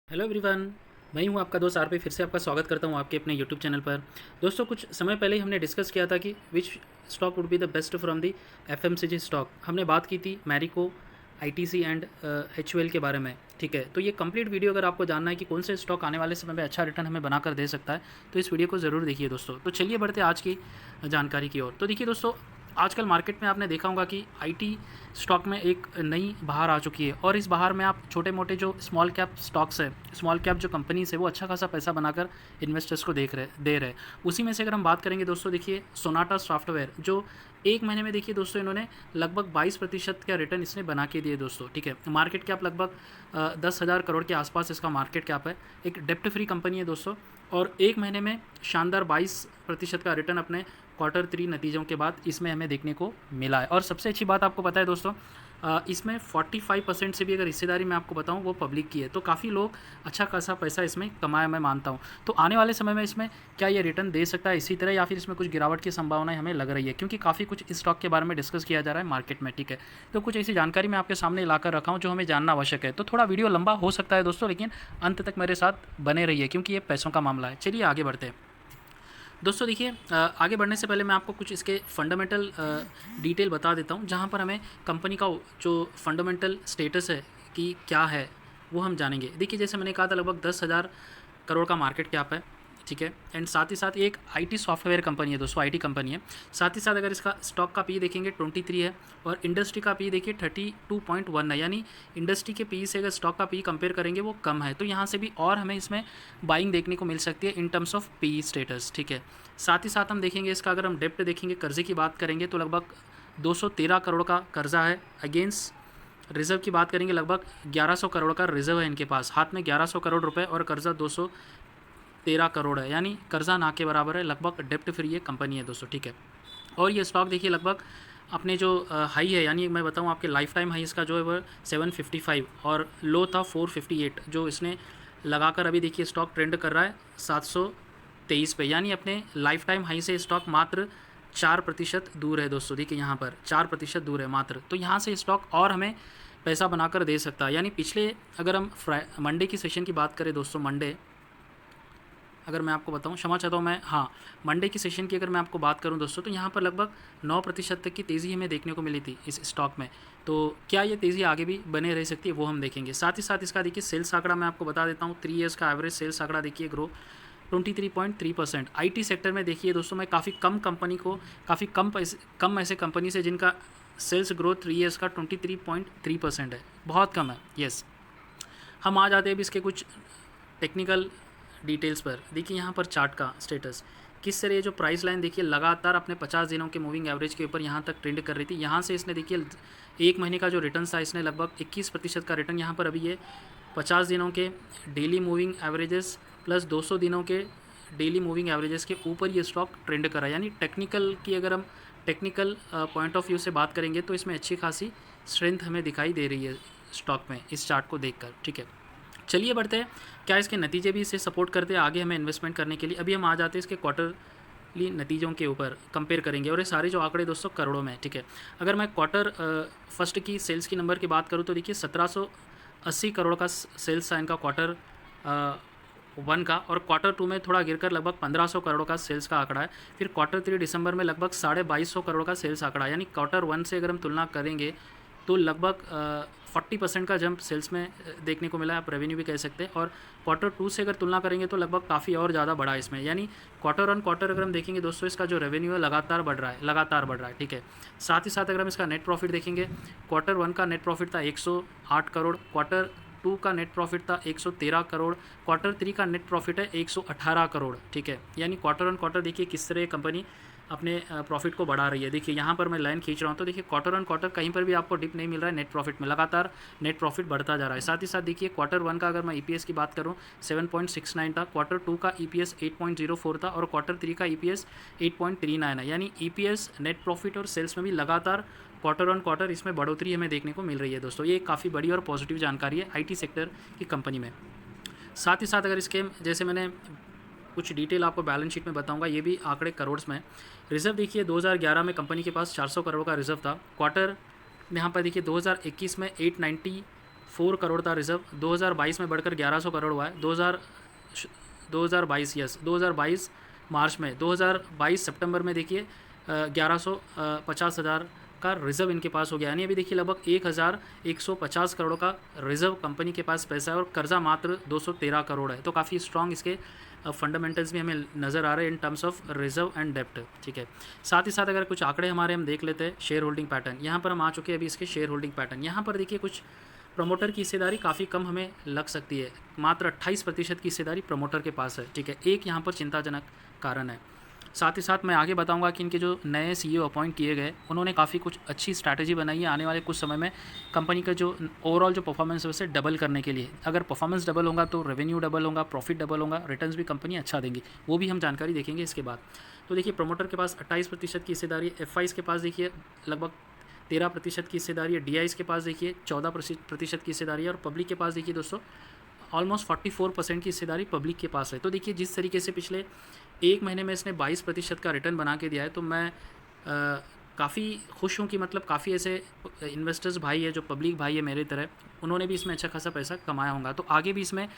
Hello everyone. मैं हूं आपका दोस्त आर पे, फिर से आपका स्वागत करता हूं आपके अपने यूट्यूब चैनल पर। दोस्तों, कुछ समय पहले ही हमने डिस्कस किया था कि विच stock would be the best from the FMCG stock. हमने बात की थी मैरिको, आईटीसी एंड एचयूएल के बारे में। ठीक है, तो ये कंप्लीट वीडियो अगर आपको जानना है कि कौन से स्टॉक आने वाले समय में अच्छा रिटर्न हमें बनाकर दे सकता है, तो इस वीडियो को ज़रूर देखिए दोस्तों। तो चलिए बढ़ते आज की जानकारी की ओर। तो देखिए दोस्तों, आजकल मार्केट में आपने देखा होगा कि आईटी स्टॉक में एक नई बहार आ चुकी है, और इस बहार में आप छोटे मोटे जो स्मॉल कैप स्टॉक्स है, स्मॉल कैप जो कंपनीज है, वो अच्छा खासा पैसा बनाकर इन्वेस्टर्स को दे रहे। उसी में से अगर हम बात करेंगे दोस्तों, देखिए सोनाटा सॉफ्टवेयर जो एक महीने में देखिए दोस्तों इन्होंने लगभग 22% का रिटर्न इसने बना के दिए दोस्तों। ठीक है, मार्केट कैप लगभग 10,000 करोड़ के आसपास इसका मार्केट कैप है। एक डेप्ट फ्री कंपनी है दोस्तों, और एक महीने में शानदार 22% का रिटर्न अपने क्वार्टर 3 नतीजों के बाद इसमें हमें देखने को मिला है। और सबसे अच्छी बात आपको पता है दोस्तों, इसमें 45% से भी अगर हिस्सेदारी मैं आपको बताऊं वो पब्लिक की है, तो काफ़ी लोग अच्छा खासा पैसा इसमें कमाया मैं मानता हूं। तो आने वाले समय में इसमें क्या ये रिटर्न दे सकता है इसी तरह, या फिर इसमें कुछ गिरावट की संभावनाएं हमें लग रही है, क्योंकि काफ़ी कुछ इस स्टॉक के बारे में डिस्कस किया जा रहा है मार्केट में। ठीक है, तो कुछ ऐसी जानकारी मैं आपके सामने लाकर रखा हूँ जो हमें जानना आवश्यक है। तो थोड़ा वीडियो लंबा हो सकता है दोस्तों, लेकिन अंत तक मेरे साथ बने रहिए, क्योंकि ये पैसों का मामला है। चलिए आगे बढ़ते हैं दोस्तों। देखिए, आगे बढ़ने से पहले मैं आपको कुछ इसके फंडामेंटल डिटेल बता देता हूँ, जहाँ पर हमें कंपनी का जो फंडामेंटल स्टेटस है कि क्या है वो हम जानेंगे। देखिए, जैसे मैंने कहा था लगभग 10,000 करोड़ का मार्केट कैप है। ठीक है, एंड साथ ही साथ ये एक आईटी सॉफ्टवेयर कंपनी है दोस्तों, आईटी कंपनी है। साथ ही साथ अगर इसका स्टॉक का पी देखेंगे 23 है, और इंडस्ट्री का पी देखिए 32.1 है, यानी इंडस्ट्री के पी से अगर स्टॉक का पी कंपेयर करेंगे वो कम है। तो यहाँ से भी और हमें इसमें बाइंग देखने को मिल सकती है इन टर्म्स ऑफ पी स्टेटस। ठीक है, साथ ही साथ हम देखेंगे इसका, अगर हम डेप्ट देखेंगे, कर्जे की बात करेंगे, तो लगभग 213 करोड़ का कर्जा है। अगेंस्ट रिजर्व की बात करेंगे, लगभग 1100 करोड़ का रिजर्व है इनके पास, हाथ में 1100 करोड़ रुपए, और कर्जा 213 करोड़ है, यानी कर्जा ना के बराबर है। लगभग डेप्ट फ्री ये कंपनी है दोस्तों। ठीक है, और ये स्टॉक देखिए लगभग अपने जो हाई है, यानी मैं बताऊं आपके लाइफ टाइम हाई इसका जो है वो 755, और लो था 458, जो इसने लगाकर अभी देखिए स्टॉक ट्रेंड कर रहा है 723 पे, यानी अपने लाइफ टाइम हाई से स्टॉक मात्र 4% दूर है दोस्तों। देखिए यहाँ पर 4% दूर है मात्र। तो यहाँ से स्टॉक और हमें पैसा बनाकर दे सकता है। यानी पिछले, अगर हम मंडे की सेशन की बात करें दोस्तों, मंडे अगर मैं आपको बताऊं, क्षमा चाहता हूं मैं, हाँ, मंडे की सेशन की अगर मैं आपको बात करूं दोस्तों, तो यहाँ पर लगभग 9% तक की तेज़ी हमें देखने को मिली थी इस स्टॉक में। तो क्या ये तेज़ी आगे भी बने रह सकती है वो हम देखेंगे। साथ ही साथ इसका देखिए सेल्स आंकड़ा मैं आपको बता देता हूँ। 3 ईयर्स का एवरेज सेल्स आंकड़ा देखिए ग्रो 23.3%। आईटी सेक्टर में देखिए दोस्तों, मैं काफ़ी कम कंपनी को, काफ़ी कम ऐसे कंपनी से जिनका सेल्स ग्रोथ 3 ईयर्स का 23.3% है, बहुत कम है। येस, हम आ जाते हैं अब इसके कुछ टेक्निकल डिटेल्स पर। देखिए यहाँ पर चार्ट का स्टेटस किस तरह, जो प्राइस लाइन देखिए लगातार अपने 50 दिनों के मूविंग एवरेज के ऊपर यहाँ तक ट्रेंड कर रही थी। यहाँ से इसने देखिए एक महीने का जो रिटर्न था, इसने लगभग 21% का रिटर्न यहाँ पर अभी ये 50 दिनों के डेली मूविंग एवरेजेस प्लस 200 दिनों के डेली मूविंग एवरेजेस के ऊपर ये स्टॉक ट्रेंड करा। यानी टेक्निकल की, अगर हम टेक्निकल पॉइंट ऑफ व्यू से बात करेंगे, तो इसमें अच्छी खासी स्ट्रेंथ हमें दिखाई दे रही है स्टॉक में इस चार्ट को देखकर। ठीक है, चलिए बढ़ते हैं, क्या इसके नतीजे भी इसे सपोर्ट करते हैं आगे हमें इन्वेस्टमेंट करने के लिए। अभी हम आ जाते हैं इसके क्वार्टरली नतीजों के ऊपर कंपेयर करेंगे, और ये सारे जो आंकड़े दोस्तों करोड़ों में। ठीक है, अगर मैं क्वार्टर फर्स्ट की सेल्स की नंबर की बात करूँ, तो देखिए 1780 करोड़ का सेल्स था इनका क्वार्टर 1 का, और क्वार्टर 2 में थोड़ा गिरकर लगभग 1500 करोड़ का सेल्स का आंकड़ा है। फिर क्वार्टर 3 दिसंबर में लगभग 2250 करोड़ का सेल्स आंकड़ा है। यानी क्वार्टर 1 से अगर हम तुलना करेंगे तो लगभग 40% का जंप सेल्स में देखने को मिला है, आप रेवेन्यू भी कह सकते हैं। और क्वार्टर 2 से अगर तुलना करेंगे तो लगभग काफ़ी और ज़्यादा बढ़ा है इसमें। यानी क्वार्टर अगर हम देखेंगे दोस्तों, इसका जो रेवेन्यू है लगातार बढ़ रहा है। ठीक है, साथ ही साथ अगर हम इसका नेट प्रॉफिट देखेंगे, क्वार्टर 1 का नेट प्रॉफिट था 108 करोड़, क्वार्टर 2 का नेट प्रॉफिट था 113 करोड़, क्वार्टर 3 का नेट प्रॉफिट है 118 करोड़। ठीक है, यानी क्वार्टर देखिए किस तरह कंपनी अपने प्रॉफिट को बढ़ा रही है। देखिए यहाँ पर मैं लाइन खींच रहा हूँ, तो देखिए क्वार्टर कहीं पर भी आपको डिप नहीं मिल रहा है, नेट प्रॉफिट में लगातार नेट प्रॉफिट बढ़ता जा रहा है। साथ ही साथ देखिए क्वार्टर 1 का अगर मैं ईपीएस की बात करूँ 7.69 था, क्वार्टर 2 का ईपीएस 8.04 था, और क्वार्टर 3 का ईपीएस 8.39 है। यानी ईपीएस, नेट प्रॉफिट और सेल्स में भी लगातार क्वार्टर इसमें बढ़ोतरी हमें देखने को मिल रही है दोस्तों। ये काफ़ी बड़ी और पॉजिटिव जानकारी है आईटी सेक्टर की कंपनी में। साथ ही साथ अगर इसके, जैसे मैंने कुछ डिटेल आपको बैलेंस शीट में बताऊंगा, ये भी आंकड़े करोड़ में। रिजर्व देखिए 2011 में कंपनी के पास 400 करोड़ का रिजर्व था। क्वार्टर यहाँ पर देखिए 2021 में 4 करोड़ था रिज़र्व, 2022 में बढ़कर 1100 करोड़ हुआ है। 2022 मार्च में, 2022 सितंबर में देखिए 1150,000 का रिज़र्व इनके पास हो गया। यानी अभी देखिए लगभग 1150 करोड़ का रिज़र्व कंपनी के पास पैसा है और कर्जा मात्र 213 करोड़ है। तो काफ़ी स्ट्रॉन्ग इसके फंडामेंटल्स भी हमें नज़र आ रहे हैं in terms of reserve and डेप्ट। ठीक है, साथ ही साथ अगर कुछ आंकड़े हमारे हम देख लेते हैं, शेयर होल्डिंग पैटर्न, यहाँ पर हम आ चुके हैं अभी इसके शेयर होल्डिंग पैटर्न। यहाँ पर देखिए कुछ प्रमोटर की हिस्सेदारी काफ़ी कम हमें लग सकती है, मात्र 28% की हिस्सेदारी प्रमोटर के पास है। ठीक है, एक यहाँ पर चिंताजनक कारण है। साथ ही साथ मैं आगे बताऊंगा कि इनके जो नए सीईओ अपॉइंट किए गए उन्होंने काफ़ी कुछ अच्छी स्ट्रैटेजी बनाई है आने वाले कुछ समय में कंपनी का जो ओवरऑल जो परफॉर्मेंस है उसे डबल करने के लिए। अगर परफॉर्मेंस डबल होगा तो रेवेन्यू डबल होगा, प्रॉफिट डबल होगा, रिटर्न्स भी कंपनी अच्छा देंगी, वो भी हम जानकारी देखेंगे इसके बाद। तो देखिए प्रमोटर के पास 28% की हिस्सेदारी है, एफ के पास देखिए लगभग 13% की हिस्सेदारी है, डी के पास देखिए 14% की हिस्सेदारी है और पब्लिक के पास देखिए दोस्तों ऑलमोस्ट 44% की हिस्सेदारी पब्लिक के पास है। तो देखिए जिस तरीके से पिछले एक महीने में इसने 22% का रिटर्न बना के दिया है, तो मैं काफ़ी खुश हूँ कि मतलब काफ़ी ऐसे इन्वेस्टर्स भाई है जो पब्लिक भाई है मेरे तरह, उन्होंने भी इसमें अच्छा खासा पैसा कमाया होगा, तो आगे भी इसमें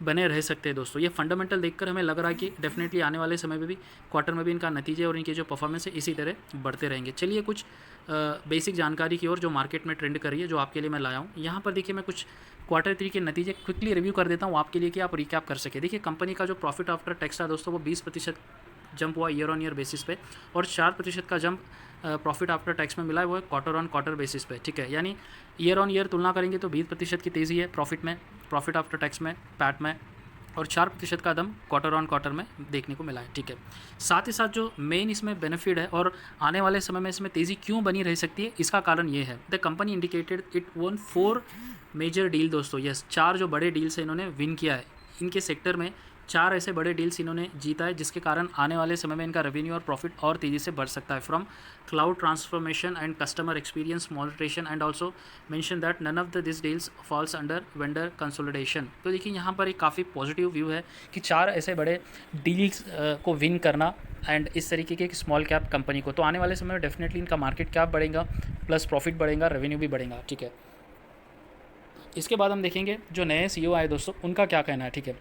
बने रह सकते हैं दोस्तों। ये फंडामेंटल देखकर हमें लग रहा है कि डेफिनेटली आने वाले समय में भी क्वार्टर में भी इनका नतीजे और इनके जो परफॉर्मेंस है इसी तरह बढ़ते रहेंगे। चलिए कुछ बेसिक जानकारी की ओर जो मार्केट में ट्रेंड कर रही है, जो आपके लिए मैं लाया हूँ। यहाँ पर देखिए मैं कुछ Q3 के नतीजे क्विकली रिव्यू कर देता हूँ आपके लिए कि आप रिकैप कर सके। देखिए कंपनी का जो प्रॉफिट आफ्टर टैक्स था दोस्तों वो 20% जंप हुआ ईयर ऑन ईयर बेसिस पे और 4% का जंप प्रॉफिट आफ्टर टैक्स में मिला है, वो है क्वार्टर ऑन क्वार्टर बेसिस पे। ठीक है, यानी ईयर ऑन ईयर तुलना करेंगे तो 20% की तेज़ी है प्रॉफिट में, प्रॉफिट आफ्टर टैक्स में, पैट में, और 4% का दम क्वार्टर ऑन क्वार्टर में देखने को मिला है। ठीक है, साथ ही साथ जो मेन इसमें बेनिफिट है और आने वाले समय में इसमें तेज़ी क्यों बनी रह सकती है, इसका कारण ये है, the company indicated it one 4 major deal दोस्तों। यस, 4 जो बड़े डील्स है इन्होंने विन किया है, इनके सेक्टर में 4 ऐसे बड़े डील्स इन्होंने जीता है जिसके कारण आने वाले समय में इनका रेवेन्यू और प्रॉफिट और तेज़ी से बढ़ सकता है। From cloud transformation and customer experience monetization and also mention that none of this deals falls under vendor consolidation. तो देखिए यहाँ पर एक काफ़ी पॉजिटिव व्यू है कि 4 ऐसे बड़े डील्स को विन करना एंड इस तरीके के एक स्मॉल कैप कंपनी को, तो आने वाले समय में डेफिनेटली इनका मार्केट कैप बढ़ेगा, प्लस प्रॉफिट बढ़ेगा, रेवेन्यू भी बढ़ेगा। ठीक है, इसके बाद हम देखेंगे जो नए सीईओ आए दोस्तों उनका क्या कहना है। ठीक है,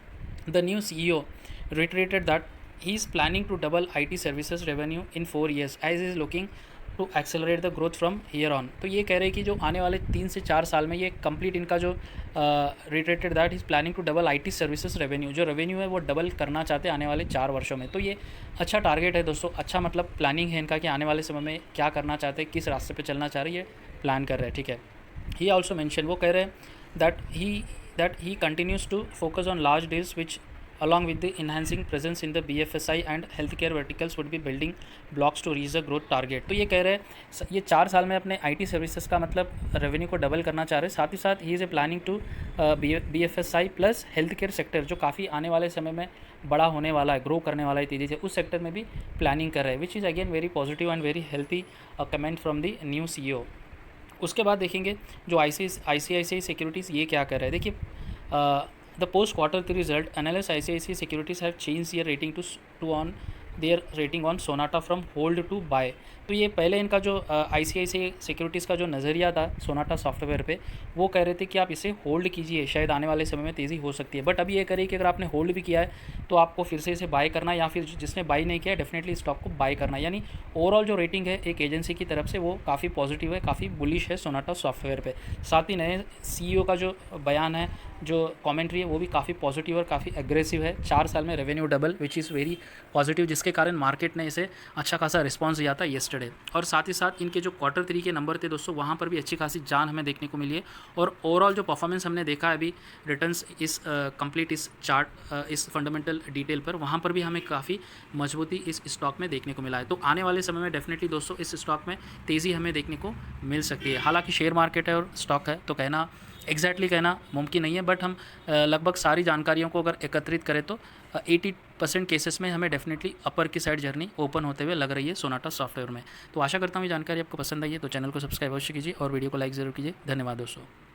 the new CEO reiterated that he is planning to double IT services revenue in 4 years as he is looking to accelerate the growth from here on। तो ये कह रहे हैं कि जो आने वाले 3 से 4 साल में ये कंप्लीट इनका जो reiterated that he is planning to double IT services revenue, जो रेवेन्यू है वो डबल करना चाहते हैं आने वाले 4 वर्षों में। तो ये अच्छा टारगेट है दोस्तों, अच्छा मतलब प्लानिंग है इनका कि आने वाले समय में क्या करना चाहते हैं, किस रास्ते पर चलना चाह रहे हैं, ये प्लान कर रहे हैं। ठीक है, ही ऑल्सो मैंशन, वो कह रहे हैं that he continues to focus on large deals which along with the enhancing presence in the BFSI and healthcare verticals would be building blocks to reach the growth target। तो ये कह रहे हैं ये 4 साल में अपने IT सर्विसेज का मतलब रेवेन्यू को डबल करना चाह रहे हैं। साथ ही साथ ही is a planning to BFSI plus health care sector जो काफ़ी आने वाले समय में बड़ा होने वाला है, ग्रो करने वाला है तेज़ी से, उस सेक्टर में भी प्लानिंग कर रहे हैं, which is again very positive and very healthy comment from the new CEO। उसके बाद देखेंगे जो ICICI सिक्योरिटीज़ ये क्या कर रहे हैं। देखिए the post Q3 result, analysts ICICI Securities have changed their rating to on their rating on Sonata from hold to buy। तो ये पहले इनका जो ICICI सिक्योरिटीज़ का जो नज़रिया था सोनाटा सॉफ्टवेयर पे, वो कह रहे थे कि आप इसे होल्ड कीजिए, शायद आने वाले समय में तेज़ी हो सकती है। बट अभी ये कह रही है कि अगर आपने होल्ड भी किया है तो आपको फिर से इसे बाय करना, या फिर जिसने बाय नहीं किया है डेफिनेटली स्टॉक को बाय करना। यानी ओवरऑल जो रेटिंग है एक एजेंसी की तरफ से वो काफ़ी पॉजिटिव है, काफ़ी बुलिश है सोनाटा सॉफ्टवेयर पे। साथ ही नए CEO का जो बयान है, जो कमेंट्री है, वो भी काफ़ी पॉजिटिव और काफ़ी एग्रेसिव है। 4 साल में revenue double, which is very positive, जिसके कारण मार्केट ने इसे अच्छा खासा रिस्पॉन्स दिया था येस्टरडे। और साथ ही साथ इनके जो Q3 के नंबर थे दोस्तों, वहाँ पर भी अच्छी खासी जान हमें देखने को मिली है। और ओवरऑल जो परफॉर्मेंस हमने देखा है अभी रिटर्न्स इस कंप्लीट इस चार्ट इस फंडामेंटल डिटेल पर, वहाँ पर भी हमें काफ़ी मजबूती इस स्टॉक में देखने को मिला है। तो आने वाले समय में डेफिनेटली दोस्तों इस स्टॉक में तेज़ी हमें देखने को मिल सकती है। हालांकि शेयर मार्केट है और स्टॉक है तो कहना एग्जैक्टली कहना मुमकिन नहीं है, बट हम लगभग सारी जानकारियों को अगर एकत्रित करें तो 80% केसेस में हमें डेफिनेटली अपर की साइड जर्नी ओपन होते हुए लग रही है सोनाटा सॉफ्टवेयर में। तो आशा करता हूँ ये जानकारी आपको पसंद आई है, तो चैनल को सब्सक्राइब अवश्य कीजिए और वीडियो को लाइक ज़रूर कीजिए। धन्यवाद दोस्तों।